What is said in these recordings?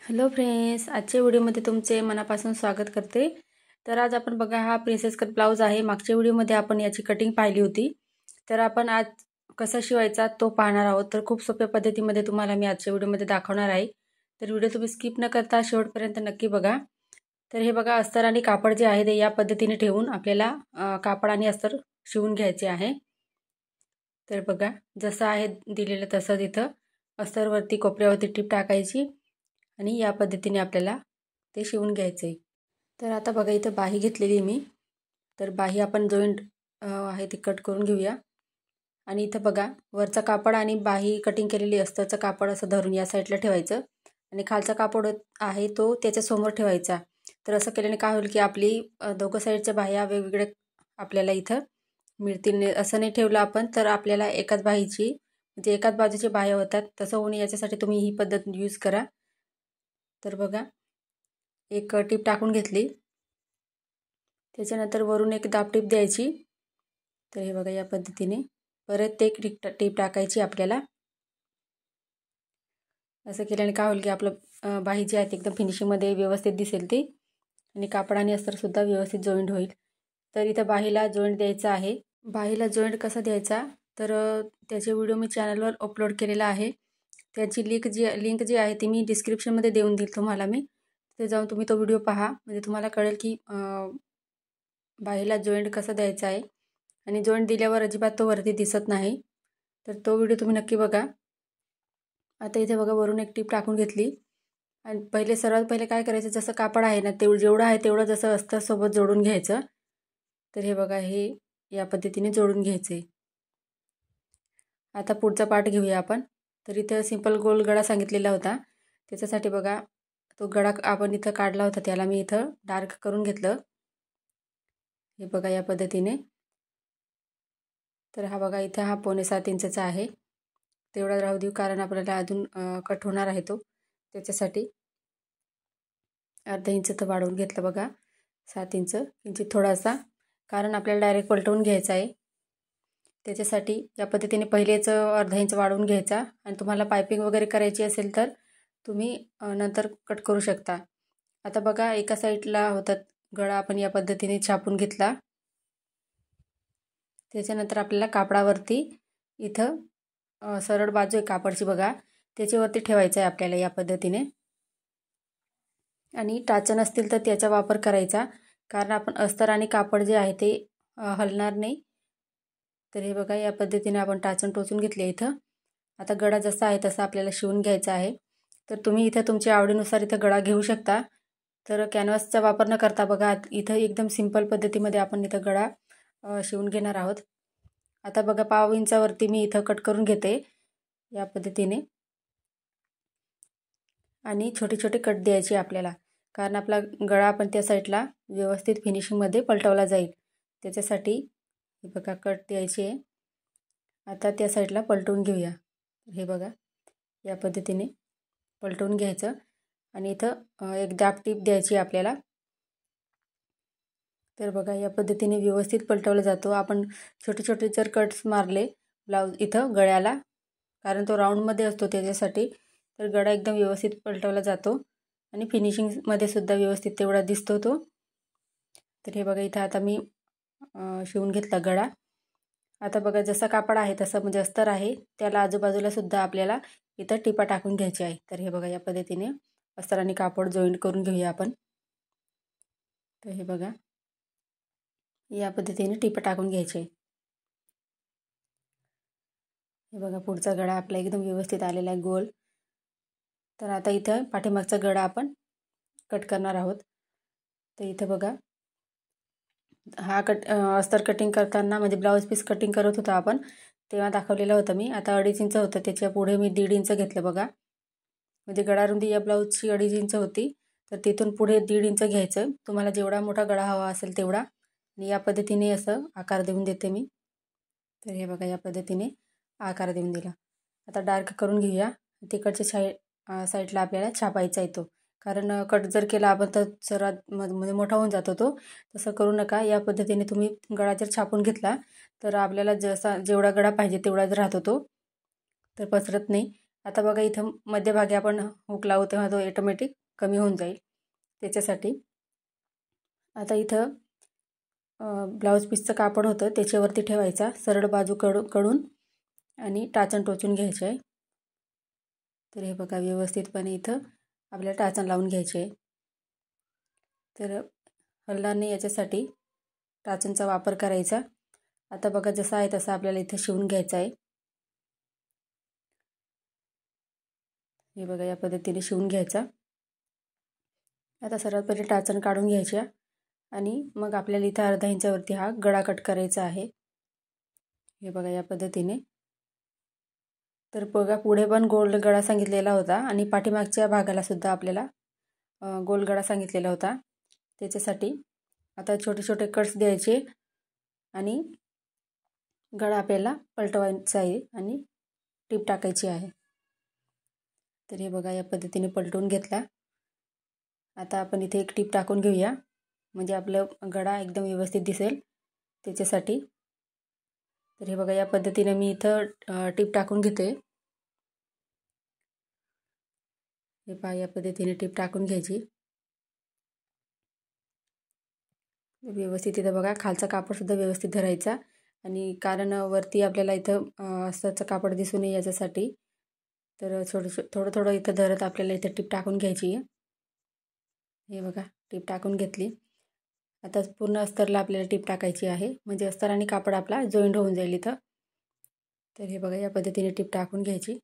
Hello friends, आजच्या व्हिडिओमध्ये तुमचे मनापासून स्वागत करते। तर आज आपण बघा, हा प्रिन्सेस कट ब्लाउज आहे। मागच्या व्हिडिओमध्ये आपण याची कटिंग पाहिली होती, तर आपण आज कसा शिवायचा तो पाहणार आहोत। तर खूप सोप्या पद्धतीमध्ये तुम्हाला मी आजच्या व्हिडिओमध्ये दाखवणार आहे। तर व्हिडिओ तुम्ही स्किप न करता शेवटपर्यंत नक्की बघा। तर हे बघा, अस्तर आणि कापड जे आहे ते या पद्धतीने ठेवून आपल्याला कापड आणि अस्तर शिवून घ्यायचे आहे। तर बघा, जसं आहे दिलेलं तसंच इथं अस्तरवरती कोपऱ्यावरती टीप टाकायची आणि या पद्धतीने आपल्याला ते शिवून घ्यायचे। तर आता बघा, इथं बाही घेतलेली मी। तर बाही आपण जॉईंट आहे ती कट करून घेऊया। आणि इथं बघा, वरचा कापड आणि बाही कटिंग केलेली अस्तरचं कापड असं धरून या साईडला ठेवायचं आणि खालचा कापड आहे तो त्याच्या समोर ठेवायचा। तर असं केल्याने काय होईल की आपली दोघं साईडच्या बाह्या वेगवेगळ्या आपल्याला इथं मिळतील। असं नाही ठेवलं आपण तर आपल्याला एकाच बाहीची म्हणजे एकाच बाजूची बाह्या होतात। तसं होणे याच्यासाठी तुम्ही ही पद्धत यूज करा। तर बघा, एक टीप टाकून घेतली, त्याच्यानंतर वरून एक दाब टीप द्यायची। तर हे बघा, या पद्धतीने परत एक टीप टाकायची आपल्याला। असं केल्याने काय होईल की आपलं बाही जी आहे ती एकदम फिनिशिंगमध्ये व्यवस्थित दिसेल ती, आणि कापड आणि अस्तरसुद्धा व्यवस्थित जॉईंट होईल। तर इथं बाहीला जॉईंट द्यायचा आहे। बाहीला जॉईंट कसा द्यायचा तर त्याचे व्हिडिओ मी चॅनलवर अपलोड केलेला आहे। त्याची लिंक जी आहे ती मी डिस्क्रिप्शनमध्ये देऊन देईल तुम्हाला मी। तिथे जाऊन तुम्ही तो व्हिडिओ पहा, म्हणजे तुम्हाला कळेल की बाहीला जॉईंट कसा द्यायचा आहे। आणि जॉईंट दिल्यावर अजिबात तो वरती दिसत नाही, तर तो व्हिडिओ तुम्ही नक्की बघा। आता इथे बघा, वरून एक टीप टाकून घेतली आणि सर्वात पहिले काय करायचं, जसं कापड आहे ना जेवढं आहे तेवढं जसं अस्तरसोबत जोडून घ्यायचं। तर हे बघा, हे या पद्धतीने जोडून घ्यायचे। आता पुढचा पार्ट घेऊया आपण। तर इथं सिंपल गोल गळा सांगितलेला होता, त्याच्यासाठी बघा तो गळा आपण इथं काढला होता, त्याला मी इथं डार्क करून घेतलं। हे बघा, या पद्धतीने। तर हा बघा, इथं हा 5.75 इंचचा आहे, तेवढा राहू देऊ कारण आपल्याला अजून कट होणार आहे तो। त्याच्यासाठी अर्धा इंच तर वाढवून घेतलं बघा, 7 इंच किंचित थोडासा, कारण आपल्याला डायरेक्ट पलटवून घ्यायचा आहे। त्याच्यासाठी या पद्धतीने पहिलेच अर्धा इंच वाढवून घ्यायचा, आणि तुम्हाला पायपिंग वगैरे करायची असेल तर तुम्ही नंतर कट करू शकता। आता बघा, एका साईडला होता गळा आपण या पद्धतीने छापून घेतला। त्याच्यानंतर आपल्याला कापडावरती इथं सरळ बाजू आहे कापडची बघा, त्याच्यावरती ठेवायचं आहे आपल्याला या पद्धतीने। आणि टाचन असतील तर त्याचा वापर करायचा, कारण आपण अस्तर आणि कापड जे आहे ते हलणार नाही। तर हे बघा, या पद्धतीने आपण टाचन टोचून घेतले इथं। आता गळा जसा आहे तसा आपल्याला शिवून घ्यायचा आहे। तर तुम्ही इथं तुमच्या आवडीनुसार इथं गळा घेऊ शकता। तर कॅनव्हासचा वापर न करता बघा, इथं एकदम सिंपल पद्धतीमध्ये आपण इथं गळा शिवून घेणार आहोत। आता बघा, 1/2 इंचावरती मी इथं कट करून घेते या पद्धतीने, आणि छोटे छोटे कट द्यायचे आपल्याला, कारण आपला गळा आपण त्या साईडला व्यवस्थित फिनिशिंगमध्ये पलटवला जाईल। त्याच्यासाठी हे बघा, कट द्यायचे। आता त्या साईडला पलटवून घेऊया। हे बघा, या पद्धतीने पलटवून घ्यायचं, आणि इथं एक दाब टीप द्यायची आपल्याला। तर बघा, या पद्धतीने व्यवस्थित पलटवला जातो। आपण छोटे छोटे जर कट्स मारले ब्लाऊज इथं गळ्याला, कारण तो राऊंडमध्ये असतो त्याच्यासाठी, तर गळा एकदम व्यवस्थित पलटवला जातो, आणि फिनिशिंगमध्ये सुद्धा व्यवस्थित तेवढा दिसतो तो। तर हे बघा, इथं आता मी शिवून घेतला गळा। आता बघा, जसा कापड आहे तसं म्हणजे अस्तर आहे त्याला आजूबाजूला सुद्धा आपल्याला इथं टिपा टाकून घ्यायची आहे। तर हे बघा, या पद्धतीने अस्तर आणि कापड जॉईंट करून घेऊया आपण। तर हे बघा, या पद्धतीने टिपा टाकून घ्यायचे। हे बघा, पुढचा गळा आपला एकदम व्यवस्थित आलेला आहे गोल। तर आता इथं पाठीमागचा गळा आपण कट करणार आहोत। तर इथं बघा, हा अस्तर कटिंग करताना म्हणजे ब्लाऊज पीस कटिंग करत होता आपण, तेव्हा दाखवलेलं होतं मी। आता 2.5 इंच होतं, त्याच्या पुढे मी 1.5 इंच घेतलं बघा, म्हणजे गळारुंदी या ब्लाऊजची 2.5 इंच होती, तर तिथून पुढे 1.5 इंच घ्यायचं। तुम्हाला जेवढा मोठा गळा हवा असेल तेवढा, आणि या पद्धतीने असं आकार देऊन देते मी। तर हे बघा, या पद्धतीने आकार देऊन दिला। आता डार्क करून घेऊया। तिकडच्या साईडला आपल्याला छापायचा आहे तो, कारण कट जर केला आपण तर सर्वात म्हणजे मोठा होऊन जातो तो। तसं करू नका, या पद्धतीने तुम्ही गळा जर छापून घेतला तर आपल्याला जेवढा गळा पाहिजे तेवढाच राहतो तो, तर पसरत नाही। आता बघा इथं मध्यभागी आपण हुक लावू तेव्हा तो ऑटोमॅटिक कमी होऊन जाईल त्याच्यासाठी. आता इथं ब्लाऊज पीसचं कापड होतं त्याच्यावरती ठेवायचा, सरळ बाजू कडून आणि टाचण टोचून घ्यायचे आहे. तर हे बघा व्यवस्थितपणे इथं आपल्याला टाचण लावून घ्यायचे आहे. तर हलणार नाही याच्यासाठी टाचणचा वापर करायचा. आता बघा जसा आहे तसा आपल्याला इथे शिवून घ्यायचा आहे. हे बघा या पद्धतीने शिवून घ्यायचा. आता सर्वात पहिले टाचण काढून घ्यायच्या आणि मग आपल्याला इथं अर्धा इंचावरती हा गळा कट करायचा आहे. हे बघा या पद्धतीने. तर बघा पुढे पण गोल गळा सांगितलेला होता आणि पाठीमागच्या भागाला सुद्धा आपल्याला गोल गळा सांगितलेला होता. त्याच्यासाठी आता छोटे छोटे कट्स द्यायचे आणि गळा आपल्याला पलटवायचा आहे आणि टीप टाकायची आहे. तर हे बघा या पद्धतीने पलटवून घेतला. आता आपण इथे एक टीप टाकून घेऊया म्हणजे आपलं गळा एकदम व्यवस्थित दिसेल त्याच्यासाठी. तर हे बघा या पद्धतीने मी इथं टीप टाकून घेते. हे पहा या पद्धतीने टीप टाकून घ्यायची. व्यवस्थित इथं बघा खालचा कापडसुद्धा व्यवस्थित धरायचा आणि कारण वरती आपल्याला इथं अस्तरचं कापड दिसू नये याच्यासाठी. तर थोडं थोडं इथं धरत आपल्याला इथं टीप टाकून घ्यायची आहे. हे बघा टीप टाकून घेतली. आता पूर्ण अस्तरला आपल्याला टीप टाकायची आहे म्हणजे अस्तर आणि कापड आपला जॉईंट होऊन जाईल इथं. तर हे बघा या पद्धतीने टीप टाकून घ्यायची.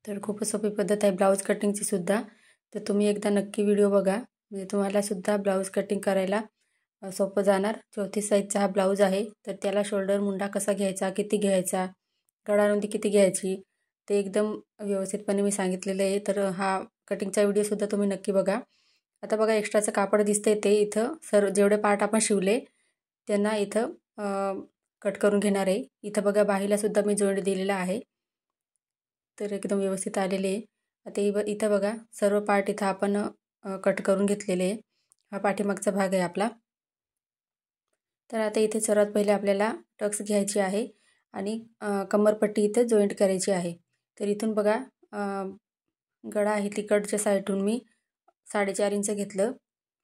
तर खूपच सोपी पद्धत आहे ब्लाऊज कटिंगची सुद्धा. तर तुम्ही एकदा नक्की व्हिडिओ बघा म्हणजे तुम्हाला सुद्धा ब्लाऊज कटिंग करायला सोपं जाणार. 34 साईजचा हा ब्लाऊज आहे. तर त्याला शोल्डर मुंडा कसा घ्यायचा, किती घ्यायचा, गळारुंदी किती घ्यायची ते एकदम व्यवस्थितपणे मी सांगितलेलं आहे. तर हा कटिंगचा व्हिडिओसुद्धा तुम्ही नक्की बघा. आता बघा एक्स्ट्राचं कापड दिसतंय ते इथं जेवढे पार्ट आपण शिवले त्यांना इथं कट करून घेणार आहे. इथं बघा बाहीला सुद्धा मी जॉईंट दिलेला आहे. तर एकदम व्यवस्थित आलेले आहे. आता इथं बघा सर्व पार्ट इथं आपण कट करून घेतलेले आहे. हा पाठीमागचा भाग आहे आपला. तर आता इथे सर्वात पहिले आपल्याला टक्स घ्यायची आहे आणि कमरपट्टी इथं जॉईंट करायची आहे. तर इथून बघा गळा आहे तिकडच्या साईडून मी 4.5 इंच घेतलं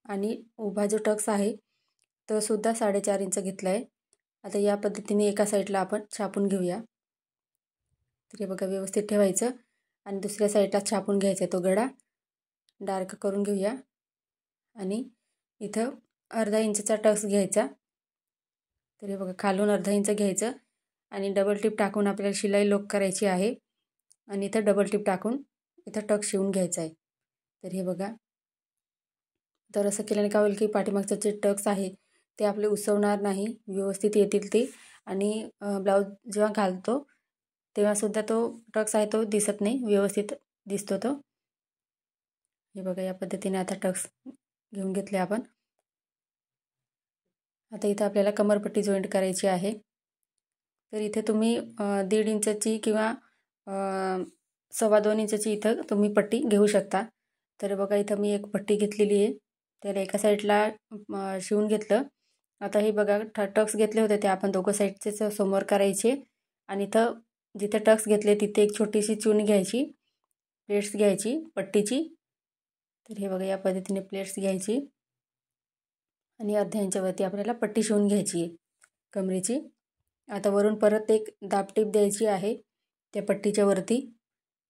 आणि उभा जो टक्स आहे तो सुद्धा 4.5 इंच घेतला आहे. आता या पद्धतीने एका साईडला आपण छापून घेऊया. तर हे बघा व्यवस्थित ठेवायचं आणि दुसऱ्या साईडला छापून घ्यायचा तो गळा डार्क करून घेऊया आणि इथं अर्धा इंचचा टक्स घ्यायचा. तर हे बघा खालून अर्धा इंच घ्यायचं आणि डबल टिप टाकून आपल्याला शिलाई लॉक करायची आहे आणि इथं डबल टिप टाकून इथं टक्स शिवून घ्यायचा आहे. तर हे बघा. तर असं केल्याने काय होईल की पाठीमागचं जे टक्स आहे ते आपले उसवणार नाही, व्यवस्थित येतील ते आणि ब्लाऊज जेव्हा घालतो तेव्हासुद्धा तो टक्स आहे तो दिसत नाही, व्यवस्थित दिसतो तो. हे बघा या पद्धतीने आता टक्स घेऊन घेतले आपण. आता इथं आपल्याला कमरपट्टी जॉईंट करायची आहे. तर इथे तुम्ही 1.5 इंचाची किंवा 2.25 इंचाची इथं तुम्ही पट्टी घेऊ शकता. तर बघा इथं मी एक पट्टी घेतलेली आहे. त्याला एका साईडला शिवून घेतलं. आता हे बघा टक्स घेतले होते ते आपण दोघं साईडचेच समोर करायचे आणि इथं जिथे टक्स घेतले तिथे एक छोटीशी चुनी घ्यायची, प्लेट्स घ्यायची पट्टीची. तर हे बघा या पद्धतीने प्लेट्स घ्यायची आणि अर्ध्या इंचावरती आपल्याला पट्टी शिवून घ्यायची आहे कमरेची. आता वरून परत एक दाबटीप द्यायची आहे त्या पट्टीच्या वरती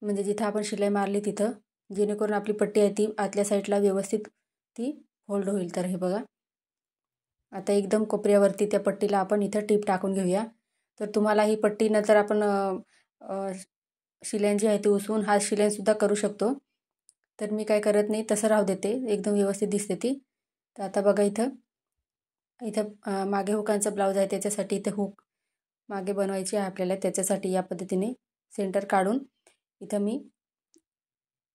म्हणजे जिथं आपण शिलाई मारली तिथं, जेणेकरून आपली पट्टी आहे ती आतल्या साईडला व्यवस्थित ती होल्ड होईल. तर हे बघा आता एकदम कोपऱ्यावरती त्या पट्टीला आपण इथं टीप टाकून घेऊया. तर तुम्हाला ही पट्टी नंतर आपण शिलाई जी आहे ती उसवून हा शिलाईसुद्धा करू शकतो. तर मी काय करत नाही, तसं राहू देते, एकदम व्यवस्थित दिसते ती. तर आता बघा इथं मागे हुकांचा ब्लाऊज आहे त्याच्यासाठी इथे हुक मागे बनवायची आहे आपल्याला. त्याच्यासाठी या पद्धतीने सेंटर काढून इथं मी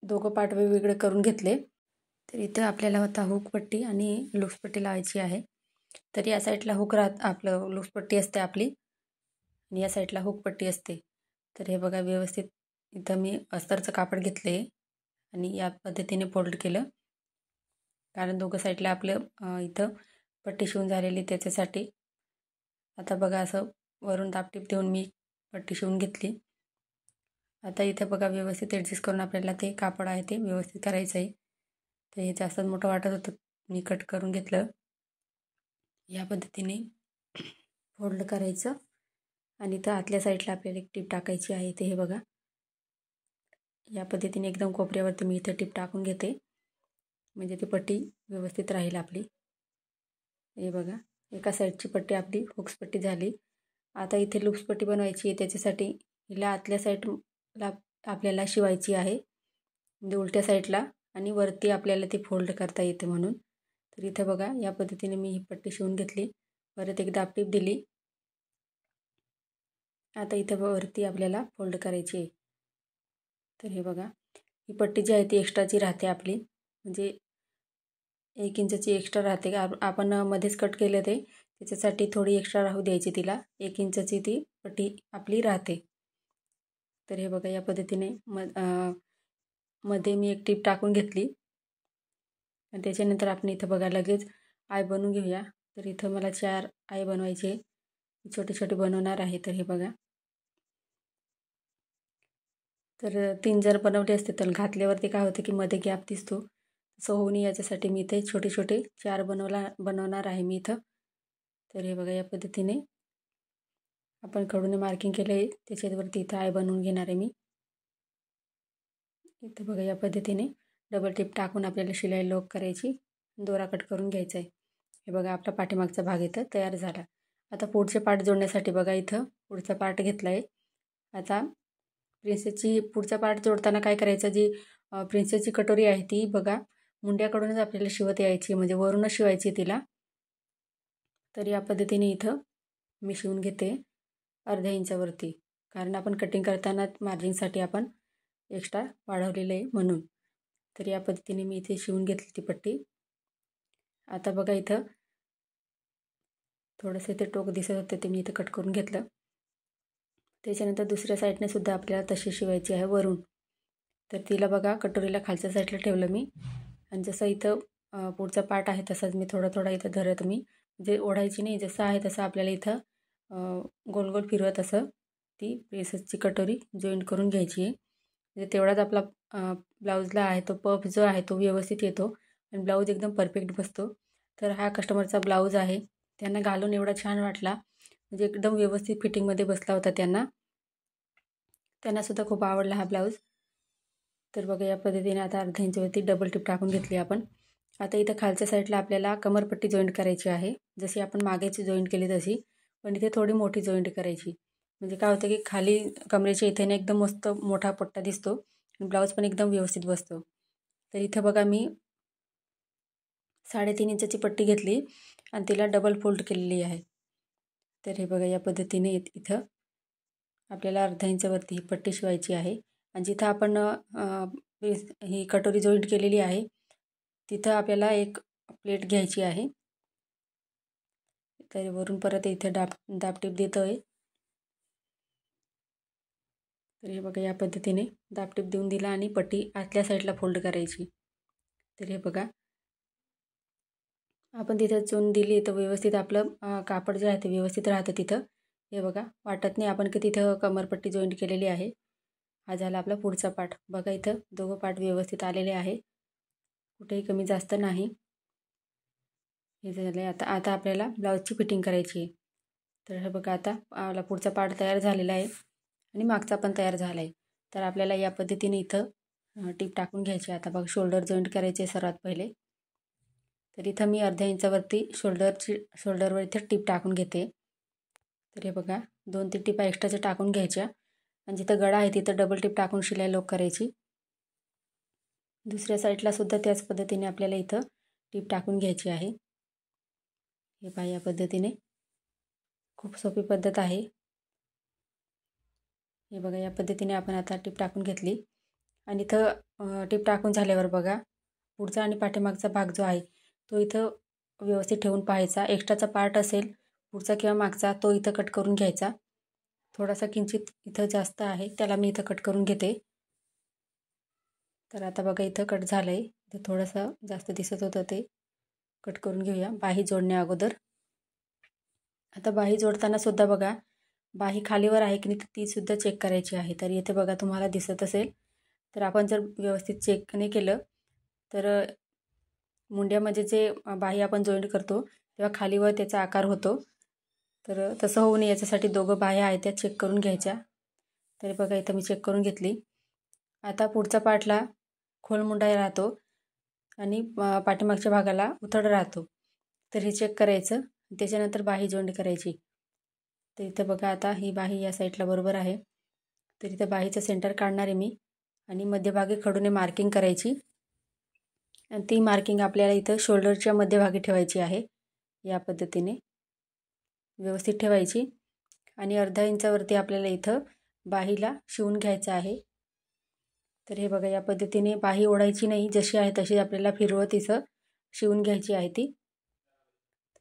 दोघं पार्ट वेगवेगळे करून घेतले. तर इथं आपल्याला आता हुक पट्टी आणि लूज पट्टी लावायची आहे. तर या साईडला हुक आपलं लूज पट्टी असते आपली आणि या साईडला हुक पट्टी असते. तर हे बघा व्यवस्थित इथं मी अस्तरचं कापड घेतले आणि या पद्धतीने फोल्ड केलं कारण दोघं साईडला आपलं इथं पट्टी शिवून झालेली त्याच्यासाठी. आता बघा असं वरून दाबटीप देऊन मी पट्टी शिवून घेतली. आता इथे बघा व्यवस्थित ॲडजस्ट करून आपल्याला ते कापड आहे ते व्यवस्थित करायचं आहे. तर हे जास्त मोठं वाटत होतं, मी कट करून घेतलं. या पद्धतीने फोल्ड करायचं आणि इथं आतल्या साईडला आपल्याला एक टीप टाकायची आहे. ते हे बघा या पद्धतीने एकदम कोपऱ्यावरती मी इथे टीप टाकून घेते, म्हणजे ती पट्टी व्यवस्थित राहील आपली. हे बघा एका साईडची पट्टी आपली हुक्स पट्टी झाली. आता इथे लूप्स पट्टी बनवायची आहे. त्याच्यासाठी हिला आतल्या साईडला आपल्याला शिवायची आहे, म्हणजे उलट्या साईडला, आणि वरती आपल्याला ती फोल्ड करता येते म्हणून. तर इथे बघा या पद्धतीने मी ही पट्टी शिवून घेतली. परत एक दाब टीप दिली. आता इथे वरती आपल्याला फोल्ड करायची आहे. तर हे बघा ही पट्टी जी आहे ती एक्स्ट्राची राहते आपली, म्हणजे 1 इंचची एक्स्ट्रा राहते. आपण मध्येच कट केलं ते, त्याच्यासाठी थोडी एक्स्ट्रा राहू द्यायची तिला. 1 इंचची ती पट्टी आपली राहते. तर हे बघा या पद्धतीने मध्ये मी एक टीप टाकून घेतली. आणि त्याच्यानंतर आपण इथं बघा लगेच आय बनवून घेऊया. तर इथं मला 4 आय बनवायचे, छोटे छोटे बनवणार आहे. तर हे बघा, तर 3 जर बनवले असते तर घातल्यावरती काय होतं की मध्ये गॅप दिसतो, तसं होऊ नये याच्यासाठी मी इथे छोटे छोटे 4 बनवणार आहे मी इथं. तर हे बघा या पद्धतीने आपण कडून मार्किंग केलं आहे, त्याच्यावरती इथं आय बनवून घेणार आहे मी. इथं बघा या पद्धतीने डबल टिप टाकून आपल्याला शिलाई लॉक करायची, दोरा कट करून घ्यायचा आहे. हे बघा आपला पाठीमागचा भाग इथं तयार झाला. आता पुढचे पार्ट जोडण्यासाठी बघा इथं पुढचा पार्ट घेतला आहे. आता प्रिन्सेसची पुढचा पार्ट जोडताना काय करायचं, जी प्रिन्सेसची कटोरी आहे ती बघा मुंड्याकडूनच आपल्याला शिवत यायची, म्हणजे वरूनच शिवायची तिला. तर या पद्धतीने इथं मी शिवून घेते अर्ध्या इंचावरती, कारण आपण कटिंग करताना मार्जिनसाठी आपण एक्स्ट्रा वाढवलेलं आहे म्हणून. तर या पद्धतीने मी इथे शिवून घेतली ती पट्टी. आता बघा इथं थोडंसं ते टोक दिसत होतं, ते मी इथं कट करून घेतलं. त्याच्यानंतर दुसऱ्या साईडने सुद्धा आपल्याला तशी शिवायची आहे वरून. तर तिला बघा कटोरीला खालच्या साईडला ठेवलं मी, आणि जसं इथं पुढचा पार्ट आहे तसाच मी थोडा थोडा इथं धरत मी, म्हणजे ओढायची नाही, जसं आहे तसं आपल्याला इथं गोल गोल फिरवत असं ती प्रिन्सेसची कटोरी जॉईंट करून घ्यायची आहे. म्हणजे तेवढाच आपला ब्लाऊजला आहे तो पफ जो आहे तो व्यवस्थित येतो आणि ब्लाऊज एकदम परफेक्ट बसतो. तर हा कस्टमरचा ब्लाऊज आहे, त्यांना घालून एवढा छान वाटला, म्हणजे एकदम व्यवस्थित फिटिंगमध्ये बसला होता त्यांनासुद्धा खूप आवडला हा ब्लाऊज. तर बघा या पद्धतीने आता अर्ध्या इंचवरती डबल टिप टाकून घेतली आपण. आता इथं खालच्या साईडला आपल्याला कमरपट्टी जॉईंट करायची आहे, जशी आपण मागेची जॉईंट केली तशी, पण इथे थोडी मोठी जॉईंट करायची. म्हणजे काय होतं की खाली कमरेच्या इथेने एकदम मस्त मोठा पट्टा दिसतो आणि ब्लाऊज पण एकदम व्यवस्थित बसतो. तर इथं बघा मी 3.5 इंचाची पट्टी घेतली आणि तिला डबल फोल्ड केलेली आहे. तर हे बघा या पद्धतीने इथं आपल्याला अर्ध्या इंचावरती ही पट्टी शिवायची आहे. आणि जिथं आपण ही कटोरी जॉईंट केलेली आहे तिथं आपल्याला एक प्लेट घ्यायची आहे. तर वरून परत इथे दाबटीप देतो आहे. तर हे बघा या पद्धतीने दाबटीप देऊन दिला आणि पट्टी आतल्या साईडला फोल्ड करायची. तर हे बघा आपण तिथं चून दिली तर व्यवस्थित आपलं कापड जे आहे ते व्यवस्थित राहतं तिथं. हे बघा वाटत नाही आपण की तिथं कमरपट्टी जॉईंट केलेली आहे. हा झाला आपला पुढचा पार्ट. बघा इथं दोघं पार्ट व्यवस्थित आलेले आहे, कुठेही कमी जास्त नाही. हे झालं. आता आपल्याला ब्लाऊजची फिटिंग करायची आहे. तर हे बघा आता आपला पुढचा पार्ट तयार झालेला आहे आणि मागचा पण तयार झाला आहे. तर आपल्याला या पद्धतीने इथं टीप टाकून घ्यायची. आता बघ शोल्डर जॉईंट करायचे सर्वात पहिले. तर इथं मी अर्ध्या इंचावरती शोल्डरवर इथं टीप टाकून घेते. तर हे बघा 2-3 टिपा एक्स्ट्राच्या टाकून घ्यायच्या आणि जिथं गळा आहे तिथं डबल टिप टाकून शिलाई लॉक करायची. दुसऱ्या साईडला सुद्धा त्याच पद्धतीने आपल्याला इथं टीप टाकून घ्यायची आहे. हे पहा या पद्धतीने खूप सोपी पद्धत आहे. हे बघा या पद्धतीने आपण आता टीप टाकून घेतली आणि इथं टीप टाकून झाल्यावर बघा पुढचा आणि पाठीमागचा भाग जो आहे तो इथं व्यवस्थित ठेवून पाहायचा. एक्स्ट्राचा पार्ट असेल पुढचा किंवा मागचा तो इथं कट करून घ्यायचा. थोडासा किंचित इथं जास्त आहे त्याला मी इथं कट करून घेते. तर आता बघा इथं कट झालं आहे, इथं थोडंसं जास्त दिसत होतं ते कट करून घेऊया बाही जोडण्या अगोदर. आता बाही जोडताना सुद्धा बघा बाही खालीवर आहे की नाही ती सुद्धा चेक करायची आहे. तर इथे बघा तुम्हाला दिसत असेल. तर आपण जर व्यवस्थित चेक नाही केलं तर मुंड्यामध्ये जे बाही आपण जॉईंट करतो तेव्हा खालीवर त्याचा आकार होतो. तर तसं होऊ नये याच्यासाठी दोघं बाह्या आहेत त्या चेक करून घ्यायच्या. तरी बघा इथं मी चेक करून घेतली. आता पुढचा पार्टला खोल मुंडा राहतो आणि पाठीमागच्या भागाला उथळ राहतो. तर हे चेक करायचं. त्याच्यानंतर बाही जॉईंट करायची. तर इथं बघा आता ही बाही या साईडला बरोबर आहे. तर इथं बाहीचं सेंटर काढणार आहे मी आणि मध्यभागी खडूने मार्किंग करायची. आणि ती मार्किंग आपल्याला इथं शोल्डरच्या मध्यभागी ठेवायची आहे. या पद्धतीने व्यवस्थित ठेवायची आणि अर्धा इंचावरती आपल्याला इथं बाहीला शिवून घ्यायचं आहे. तर हे बघा या पद्धतीने बाही ओढायची नाही, जशी आहे तशी आपल्याला फिरवत इथं शिवून घ्यायची आहे ती.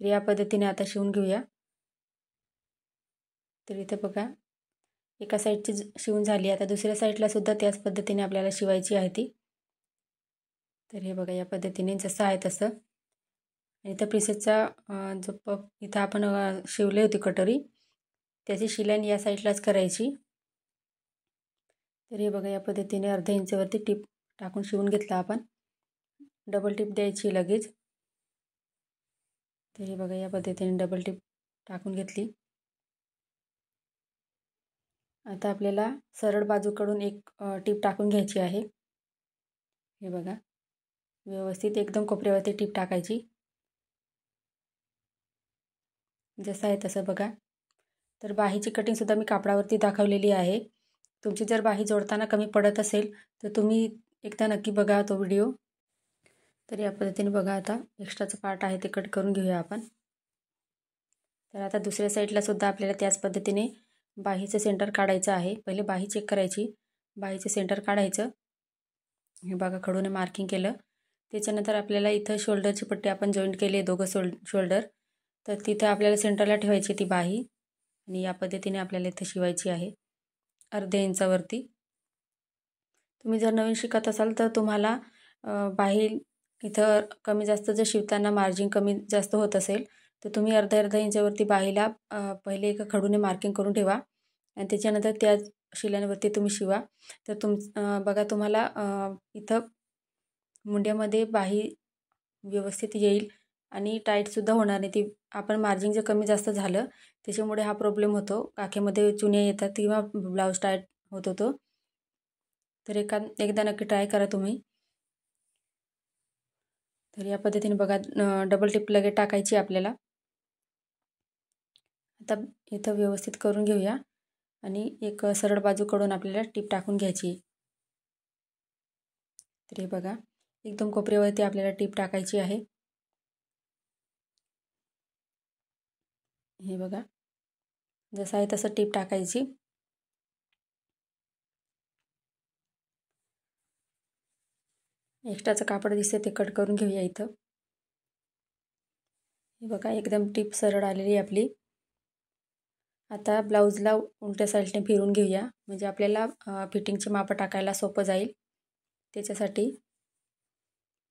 तर या पद्धतीने आता शिवून घेऊया. तर इथं बघा एका साईडची शिवून झाली. आता दुसऱ्या साईडला सुद्धा त्याच पद्धतीने आपल्याला शिवायची आहे ती. तर हे बघा या पद्धतीने जसं आहे तसं. आणि इथं प्रिन्सेसचा जो इथं आपण शिवली होती कटोरी त्याची शिलाई या साईडलाच करायची. तर हे बघा या पद्धतीने अर्ध्या इंचावरती टिप टाकून शिवून घेतला आपण. डबल टिप द्यायची लगेच. तर हे बघा या पद्धतीने डबल टिप टाकून घेतली. आता आपल्याला सरळ बाजूकडून एक टिप टाकून घ्यायची आहे. हे बघा व्यवस्थित एकदम कोपऱ्यावरती टिप टाकायची. जसं आहे तसं बघा. तर बाहीची कटिंगसुद्धा मी कापडावरती दाखवलेली आहे. तुमची जर बाही जोडताना कमी पडत असेल तर तुम्ही एकदा नक्की बघा तो व्हिडिओ. तर या पद्धतीने बघा आता एक्स्ट्राचं पार्ट आहे ते कट करून घेऊया आपण. तर आता दुसऱ्या साईडला सुद्धा आपल्याला त्याच पद्धतीने बाहीचं सेंटर काढायचं आहे. पहिले बाही चेक करायची, बाहीचं सेंटर काढायचं. हे बघा खडूने मार्किंग केलं. त्याच्यानंतर आपल्याला इथं शोल्डरची पट्टी आपण जॉईंट केली आहे दोघं शोल्डर. तर तिथं आपल्याला सेंटरला ठेवायची ती बाही आणि या पद्धतीने आपल्याला इथं शिवायची आहे अर्ध्या इंचावरती. तुम्ही जर नवीन शिकत असाल तर तुम्हाला बाही इथं कमी जास्त जर शिवताना मार्जिन कमी जास्त होत असेल तर तुम्ही अर्धा इंचावरती बाहीला पहिले एका खडूने मार्किंग करून ठेवा आणि त्याच्यानंतर त्या शिलांवरती तुम्ही शिवा. तर बघा तुम्हाला इथं मुंड्यामध्ये बाही व्यवस्थित येईल आणि टाईटसुद्धा होणार नाही. ती आपण मार्जिन जर कमी जास्त झालं त्याच्यामुळे हा प्रॉब्लेम होतो. काखेमध्ये चुन्या येतात किंवा ब्लाऊज टाईट होत होतो. तर एकदा नक्की ट्राय करा तुम्ही. तर या पद्धतीने बघा डबल टिप लगेच टाकायची आपल्याला. आता इथं व्यवस्थित करून घेऊया आणि एक सरळ बाजूकडून आपल्याला टिप टाकून घ्यायची. तर हे बघा एकदम कोपऱ्यावरती आपल्याला टिप टाकायची आहे. हे बघा जसं आहे तसं टिप टाकायची. एक्स्ट्राचं कापड दिसते ते कट करून घेऊया इथं. हे बघा एकदम टिप सरळ आलेली आपली. आता ब्लाऊजला उलट्या साईडने फिरून घेऊया म्हणजे आपल्याला फिटिंगची मापं टाकायला सोपं जाईल त्याच्यासाठी.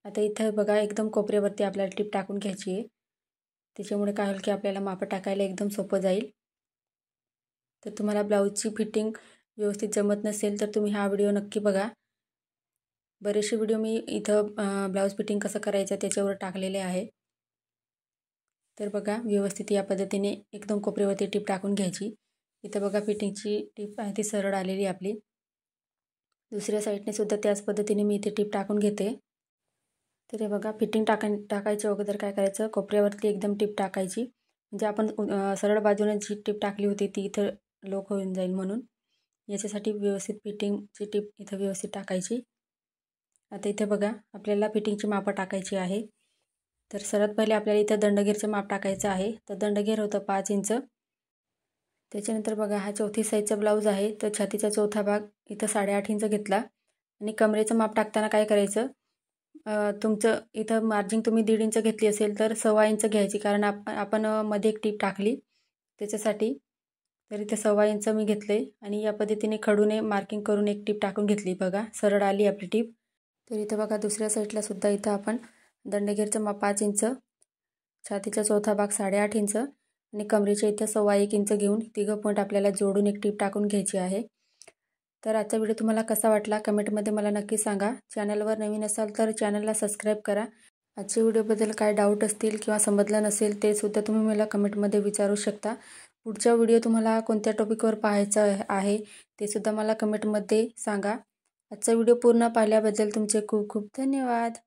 आता इथं बघा एकदम कोपऱ्यावरती आपल्याला टिप टाकून घ्यायची आहे. त्याच्यामुळे काय होईल की आपल्याला मापं टाकायला एकदम सोपं जाईल. तर तुम्हाला ब्लाऊजची फिटिंग व्यवस्थित जमत नसेल तर तुम्ही हा व्हिडिओ नक्की बघा. बरेचसे व्हिडिओ मी इथं ब्लाऊज फिटिंग कसं करायचं त्याच्यावर टाकलेले आहे. तर बघा व्यवस्थित या पद्धतीने एकदम कोपऱ्यावरती टिप टाकून घ्यायची. इथं बघा फिटिंगची टिप आहे ती सरळ आलेली आपली. दुसऱ्या साईडने सुद्धा त्याच पद्धतीने मी इथे टिप टाकून घेते. तर हे बघा फिटिंग टाकायच्या अगोदर काय करायचं कोपऱ्यावरती एकदम टिप टाकायची म्हणजे आपण सरळ बाजूने जी टिप टाकली होती ती इथं लोक होऊन जाईल म्हणून. याच्यासाठी व्यवस्थित फिटिंगची टिप इथं व्यवस्थित टाकायची. आता इथे बघा आपल्याला फिटिंगची मापं टाकायची आहे. तर सर्वात पहिले आपल्याला इथं दंडगेरचं माप टाकायचं आहे. तर दंडगेर होतं 5 इंच. त्याच्यानंतर बघा हा 4थी साईजचा ब्लाऊज आहे. तर छातीचा चौथा भाग इथं 8.5 इंच घेतला आणि कमरेचं माप टाकताना काय करायचं तुमचं इथं मार्जिन तुम्ही 1.5 इंच घेतली असेल तर 1.25 इंच घ्यायची कारण आपण मध्ये एक टीप टाकली त्याच्यासाठी. तर इथे 1.25 इंच मी घेतले आणि या पद्धतीने खडूने मार्किंग करून एक टीप टाकून घेतली. बघा सरळ आली आपली टीप. तर इथं बघा दुसऱ्या साईडला सुद्धा इथं आपण दंडगेरचं माप 5 इंच, छातीचा चौथा भाग 8.5 इंच आणि कमरेच्या इथं 1.25 इंच घेऊन तिघं पॉईंट आपल्याला जोडून एक टीप टाकून घ्यायची आहे। तर आजचा व्हिडिओ तुम्हाला कसा वाटला कमेंटमध्ये मला नक्की सांगा। चॅनलवर नवीन असाल तर चॅनलला सबस्क्राईब करा। आजच्या व्हिडिओबद्दल काय डाऊट असतील किंवा समजलं नसेल ते सुद्धा तुम्ही मला कमेंटमध्ये विचारू शकता। पुढचा व्हिडिओ तुम्हाला कोणत्या टॉपिकवर पाहायचा आहे ते सुद्धा मला कमेंटमध्ये सांगा। आजचा व्हिडिओ पूर्ण पाहिल्याबद्दल तुमचे खूप खूप धन्यवाद।